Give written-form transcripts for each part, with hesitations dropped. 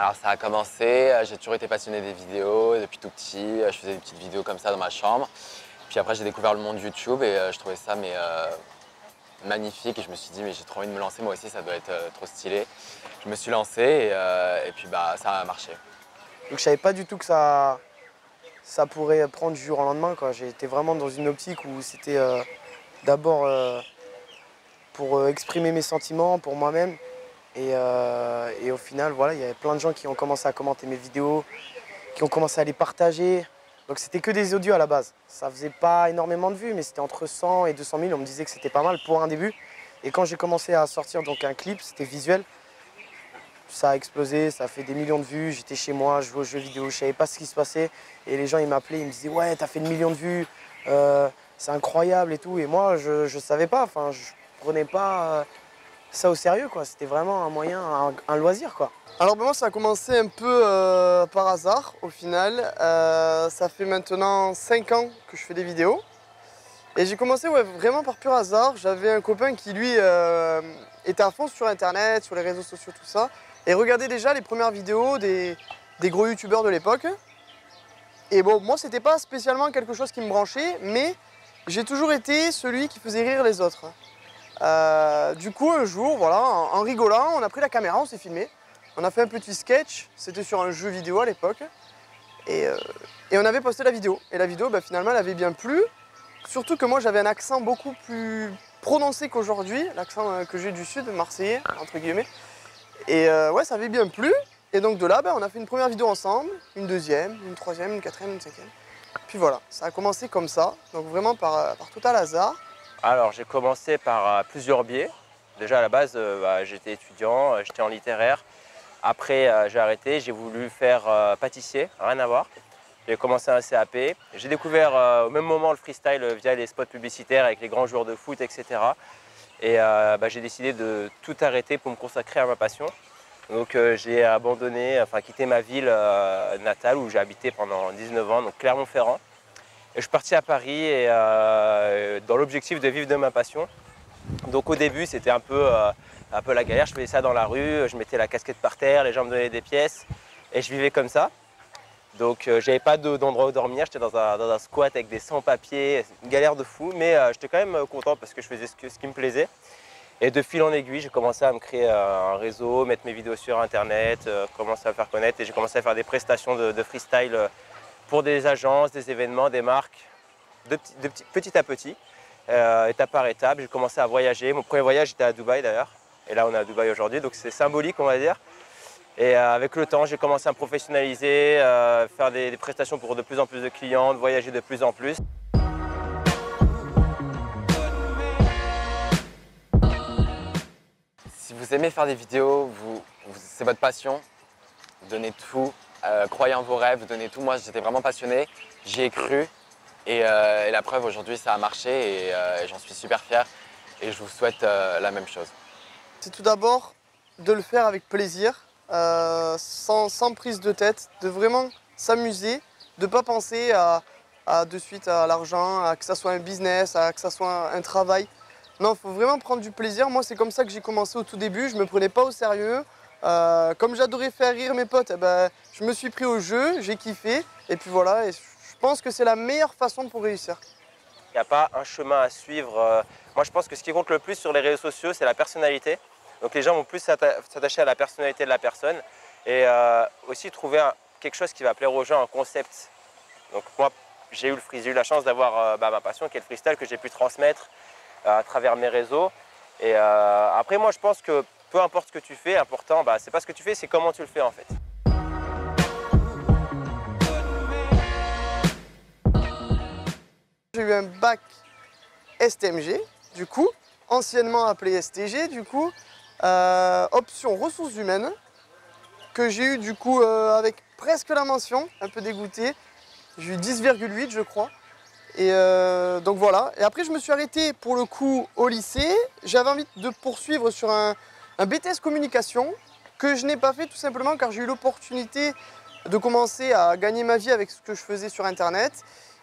Alors ça a commencé, j'ai toujours été passionné des vidéos depuis tout petit, je faisais des petites vidéos comme ça dans ma chambre. Puis après j'ai découvert le monde YouTube et je trouvais ça magnifique et je me suis dit mais j'ai trop envie de me lancer moi aussi, ça doit être trop stylé. Je me suis lancé et puis ça a marché. Donc je savais pas du tout que ça pourrait prendre du jour au lendemain, quoi. J'étais vraiment dans une optique où c'était d'abord pour exprimer mes sentiments, pour moi-même. Et au final, voilà, il y avait plein de gens qui ont commencé à commenter mes vidéos, qui ont commencé à les partager. Donc c'était que des audios à la base. Ça faisait pas énormément de vues, mais c'était entre 100 et 200 000. On me disait que c'était pas mal pour un début. Et quand j'ai commencé à sortir donc un clip, c'était visuel. Ça a explosé, ça a fait des millions de vues. J'étais chez moi, je jouais aux jeux vidéo, je savais pas ce qui se passait. Et les gens, ils m'appelaient, ils me disaient « Ouais, t'as fait 1 million de vues, c'est incroyable et tout ». Et moi, je savais pas, enfin, je prenais pas ça au sérieux, quoi. C'était vraiment un moyen, un loisir, quoi. Alors moi, ça a commencé un peu par hasard, au final. Ça fait maintenant 5 ans que je fais des vidéos. Et j'ai commencé vraiment par pur hasard. J'avais un copain qui, lui, était à fond sur Internet, sur les réseaux sociaux, tout ça. Et regardait déjà les premières vidéos des gros youtubeurs de l'époque. Et bon, moi, c'était pas spécialement quelque chose qui me branchait, mais j'ai toujours été celui qui faisait rire les autres. Du coup, un jour, voilà, en rigolant, on a pris la caméra, on s'est filmé. On a fait un petit sketch, c'était sur un jeu vidéo à l'époque. Et on avait posté la vidéo. Et la vidéo, finalement, elle avait bien plu. Surtout que moi, j'avais un accent beaucoup plus prononcé qu'aujourd'hui, l'accent que j'ai du sud, marseillais, entre guillemets. Et ouais, ça avait bien plu. Et donc de là, on a fait une première vidéo ensemble, une deuxième, une troisième, une quatrième, une cinquième. Puis voilà, ça a commencé comme ça, donc vraiment par total hasard. Alors j'ai commencé par plusieurs biais. Déjà à la base, j'étais étudiant, j'étais en littéraire. Après j'ai arrêté, j'ai voulu faire pâtissier, rien à voir. J'ai commencé un CAP. J'ai découvert au même moment le freestyle via les spots publicitaires avec les grands joueurs de foot, etc. Et j'ai décidé de tout arrêter pour me consacrer à ma passion. Donc j'ai abandonné, enfin quitté ma ville natale où j'ai habité pendant 19 ans, donc Clermont-Ferrand. Et je suis parti à Paris et, dans l'objectif de vivre de ma passion. Donc au début c'était un peu la galère, je faisais ça dans la rue, je mettais la casquette par terre, les gens me donnaient des pièces et je vivais comme ça. Donc j'avais pas d'endroit où dormir, j'étais dans un squat avec des sans-papiers, une galère de fou, mais j'étais quand même content parce que je faisais ce qui me plaisait. Et de fil en aiguille, j'ai commencé à me créer un réseau, mettre mes vidéos sur internet, commencer à me faire connaître et j'ai commencé à faire des prestations de freestyle pour des agences, des événements, des marques, petit à petit, étape par étape. J'ai commencé à voyager. Mon premier voyage était à Dubaï d'ailleurs. Et là, on est à Dubaï aujourd'hui, donc c'est symbolique, on va dire. Et avec le temps, j'ai commencé à me professionnaliser, faire des prestations pour de plus en plus de clients, de voyager de plus en plus. Si vous aimez faire des vidéos, c'est votre passion, donnez tout, croyez en vos rêves, donnez tout. Moi j'étais vraiment passionné, j'y ai cru et la preuve aujourd'hui ça a marché et j'en suis super fier et je vous souhaite la même chose. C'est tout d'abord de le faire avec plaisir, sans prise de tête, de vraiment s'amuser, de ne pas penser de suite à l'argent, à que ça soit un business, à que ça soit un travail. Non, il faut vraiment prendre du plaisir. Moi, c'est comme ça que j'ai commencé au tout début. Je ne me prenais pas au sérieux. Comme j'adorais faire rire mes potes, je me suis pris au jeu, j'ai kiffé. Et puis voilà, et je pense que c'est la meilleure façon pour réussir. Il n'y a pas un chemin à suivre. Moi, je pense que ce qui compte le plus sur les réseaux sociaux, c'est la personnalité. Donc les gens vont plus s'attacher à la personnalité de la personne et aussi trouver quelque chose qui va plaire aux gens, un concept. Donc moi, j'ai eu la chance d'avoir ma passion qui est le freestyle que j'ai pu transmettre à travers mes réseaux. Et après, moi, je pense que peu importe ce que tu fais, l'important, c'est pas ce que tu fais, c'est comment tu le fais en fait. J'ai eu un bac STMG, du coup, anciennement appelé STG, du coup, option ressources humaines, que j'ai eu du coup avec presque la mention, un peu dégoûté. J'ai eu 10,8 je crois. Et donc voilà. Et après je me suis arrêté pour le coup au lycée. J'avais envie de poursuivre sur un BTS communication que je n'ai pas fait tout simplement car j'ai eu l'opportunité de commencer à gagner ma vie avec ce que je faisais sur internet.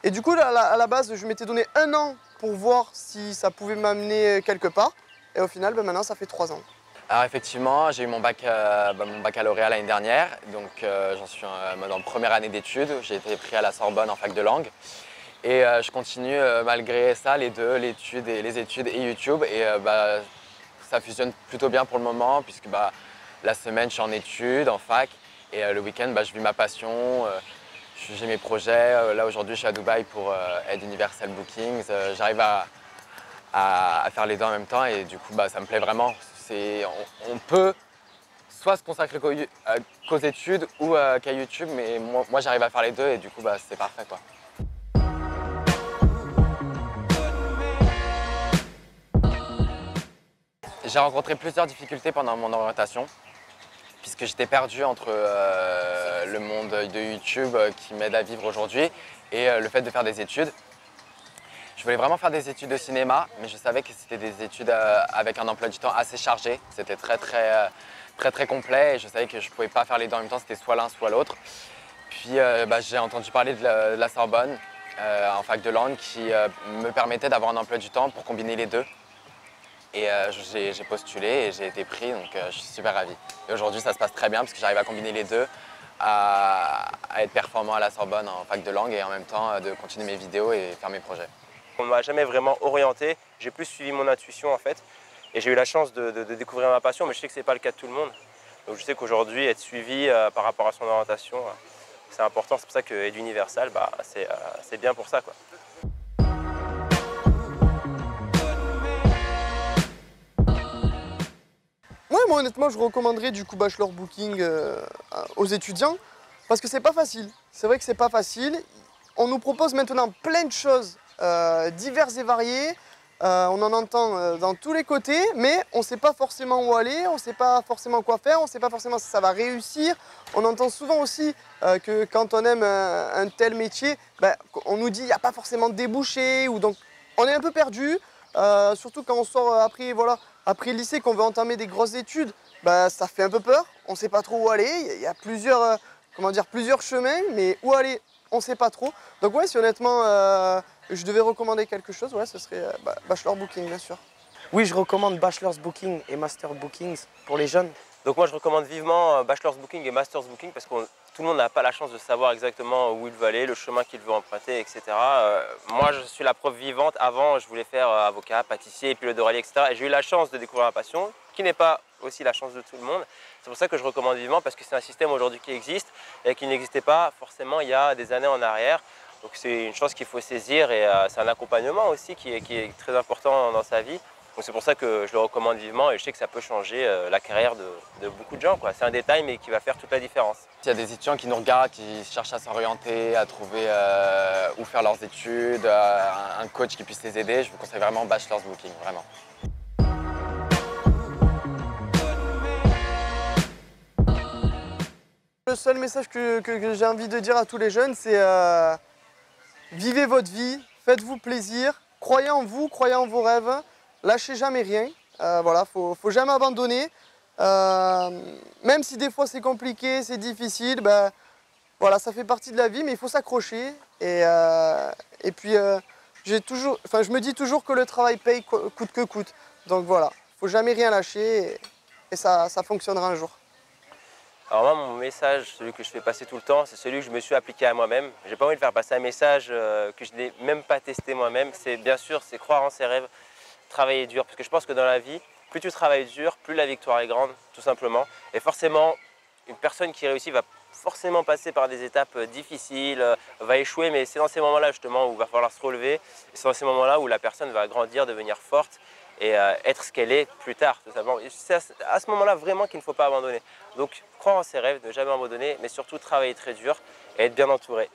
Et du coup à la base je m'étais donné 1 an pour voir si ça pouvait m'amener quelque part. Et au final maintenant ça fait 3 ans. Alors effectivement, j'ai eu mon baccalauréat l'année dernière, donc j'en suis en première année d'études. J'ai été pris à la Sorbonne en fac de langue. Et je continue malgré ça, les deux, les études et YouTube. Et ça fusionne plutôt bien pour le moment, puisque la semaine je suis en études, en fac, et le week-end je vis ma passion. J'ai mes projets. Là aujourd'hui je suis à Dubaï pour Head Universal Bookings. J'arrive à faire les deux en même temps et du coup ça me plaît vraiment. On peut soit se consacrer qu'aux études ou qu'à YouTube, mais moi j'arrive à faire les deux et du coup c'est parfait quoi. J'ai rencontré plusieurs difficultés pendant mon orientation, puisque j'étais perdu entre le monde de YouTube qui m'aide à vivre aujourd'hui et le fait de faire des études. Je voulais vraiment faire des études de cinéma, mais je savais que c'était des études avec un emploi du temps assez chargé. C'était très complet et je savais que je ne pouvais pas faire les deux en même temps, c'était soit l'un soit l'autre. Puis j'ai entendu parler de la Sorbonne en fac de langue qui me permettait d'avoir un emploi du temps pour combiner les deux. Et j'ai postulé et j'ai été pris, donc je suis super ravi. Et aujourd'hui, ça se passe très bien parce que j'arrive à combiner les deux, à être performant à la Sorbonne en fac de langue et en même temps de continuer mes vidéos et faire mes projets. On ne m'a jamais vraiment orienté, j'ai plus suivi mon intuition en fait. Et j'ai eu la chance de découvrir ma passion, mais je sais que ce n'est pas le cas de tout le monde. Donc je sais qu'aujourd'hui, être suivi par rapport à son orientation, c'est important. C'est pour ça que Head Universal, c'est bien pour ça, quoi. Ouais, moi honnêtement, je recommanderais du coup Bachelor Booking aux étudiants parce que c'est pas facile. C'est vrai que c'est pas facile. On nous propose maintenant plein de choses diverses et variées. On en entend dans tous les côtés, mais on ne sait pas forcément où aller, on ne sait pas forcément quoi faire, on ne sait pas forcément si ça va réussir. On entend souvent aussi que quand on aime un tel métier, on nous dit qu'il n'y a pas forcément de débouchés, ou donc on est un peu perdu, surtout quand on sort après, voilà, après le lycée, qu'on veut entamer des grosses études, ça fait un peu peur, on ne sait pas trop où aller, il y a plusieurs, plusieurs chemins, mais où aller, on ne sait pas trop. Donc ouais, si honnêtement je devais recommander quelque chose, ouais, ce serait Bachelor Booking, bien sûr. Oui, je recommande Bachelor's Booking et Master Bookings pour les jeunes. Donc moi je recommande vivement Bachelor's Booking et Master's Booking parce que tout le monde n'a pas la chance de savoir exactement où il veut aller, le chemin qu'il veut emprunter, etc. Moi je suis la preuve vivante. Avant je voulais faire avocat, pâtissier, pilote de rallye, etc. Et j'ai eu la chance de découvrir ma passion, qui n'est pas aussi la chance de tout le monde. C'est pour ça que je recommande vivement parce que c'est un système aujourd'hui qui existe et qui n'existait pas forcément il y a des années en arrière. Donc c'est une chance qu'il faut saisir et c'est un accompagnement aussi qui est très important dans sa vie. Donc c'est pour ça que je le recommande vivement et je sais que ça peut changer la carrière de beaucoup de gens, quoi. C'est un détail mais qui va faire toute la différence. Il y a des étudiants qui nous regardent, qui cherchent à s'orienter, à trouver où faire leurs études, un coach qui puisse les aider. Je vous conseille vraiment Bachelor's Booking, vraiment. Le seul message que j'ai envie de dire à tous les jeunes, c'est vivez votre vie, faites-vous plaisir, croyez en vous, croyez en vos rêves, lâchez jamais rien. Voilà, faut jamais abandonner. Même si des fois c'est compliqué, c'est difficile, voilà, ça fait partie de la vie, mais il faut s'accrocher. Et puis je me dis toujours que le travail paye coûte que coûte. Donc voilà, faut jamais rien lâcher et ça fonctionnera un jour. Alors moi, mon message, celui que je fais passer tout le temps, c'est celui que je me suis appliqué à moi-même. J'ai pas envie de faire passer un message que je n'ai même pas testé moi-même. C'est bien sûr, c'est croire en ses rêves, travailler dur. Parce que je pense que dans la vie, plus tu travailles dur, plus la victoire est grande, tout simplement. Et forcément, une personne qui réussit va forcément passer par des étapes difficiles, va échouer, mais c'est dans ces moments-là justement où il va falloir se relever. Et c'est dans ces moments-là où la personne va grandir, devenir forte et être ce qu'elle est plus tard, tout simplement. C'est à ce moment-là vraiment qu'il ne faut pas abandonner. Donc croire en ses rêves, ne jamais abandonner, mais surtout travailler très dur et être bien entouré.